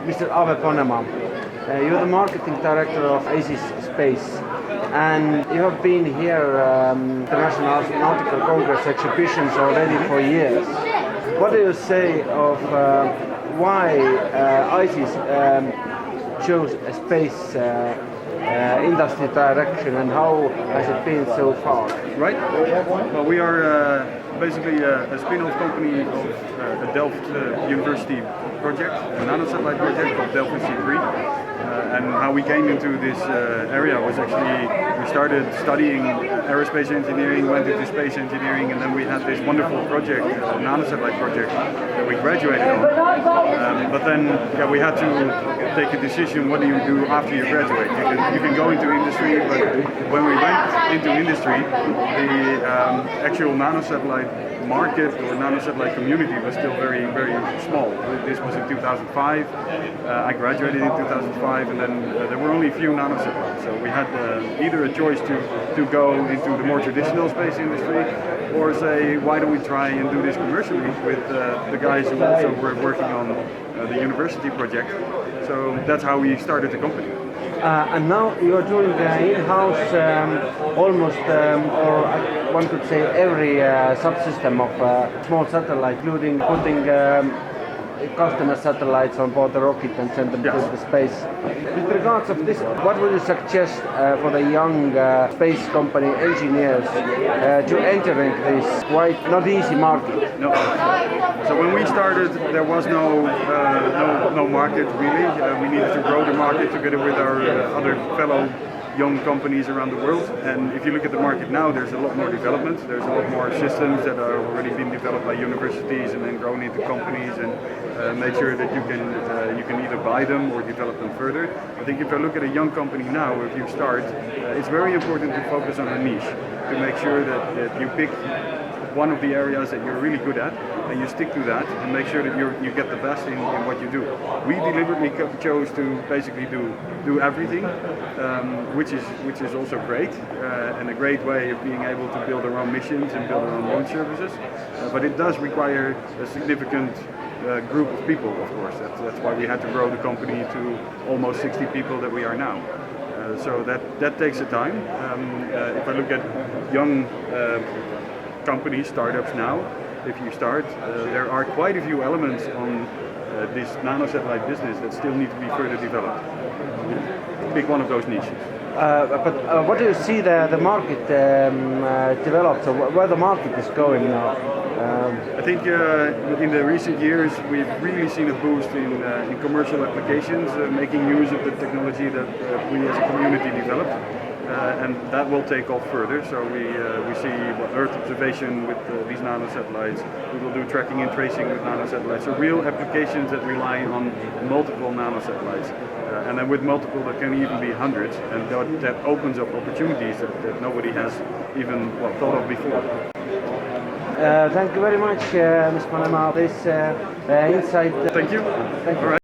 Mr. Abe Bonnema, you're the marketing director of ACES Space, and you have been here International Astronautical Congress exhibitions already for years. What do you say of why ACES chose a space industry direction, and how has it been so far? Right. Well, we are basically a spin-off company of a Delft University project, a nanosatellite project called Delft C3. And how we came into this area was actually, we started studying aerospace engineering, went into space engineering, and then we had this wonderful project, a nanosatellite project, that we graduated on. But then we had to take a decision, what do you do after you graduate? You can go into industry, but when we went into industry, the actual nanosatellite market or nanosatellite community was still very, very small. This was in 2005. I graduated in 2005, and then there were only a few nanosatellites. So we had either a choice to go into the more traditional space industry, or say, why don't we try and do this commercially with the guys who also were working on the university project. So that's how we started the company. And now you are doing in-house almost, or one could say every subsystem of small satellite, including putting customer satellites on board the rocket and send them to the space. With regards of this, what would you suggest for the young space company engineers to enter into this quite not easy market? No. So when we started, there was no market really. We needed to grow the market together with our other fellow young companies around the world. And if you look at the market now, there's a lot more development. There's a lot more systems that are already being developed by universities and then grown into companies and made sure that you can either buy them or develop them further. I think if I look at a young company now, if you start, it's very important to focus on a niche, to make sure that you pick one of the areas that you're really good at, and you stick to that, and make sure that you get the best in what you do. We deliberately chose to basically do everything, which is also great, and a great way of being able to build our own missions and build our own launch services. But it does require a significant group of people, of course. That's why we had to grow the company to almost 60 people that we are now. So that takes a time. If I look at young companies, startups now, if you start, there are quite a few elements on this nanosatellite business that still need to be further developed. Pick one of those niches. But what do you see the market develop? So where the market is going now? I think in the recent years we've really seen a boost in commercial applications, making use of the technology that we as a community developed. And that will take off further. So we see Earth observation with these nanosatellites. We will do tracking and tracing with nanosatellites. So real applications that rely on multiple nanosatellites. And then with multiple, there can even be hundreds. And that opens up opportunities that nobody has even thought of before. Thank you very much, Mr. Bonnema, this insight. Thank you. Thank you. All right.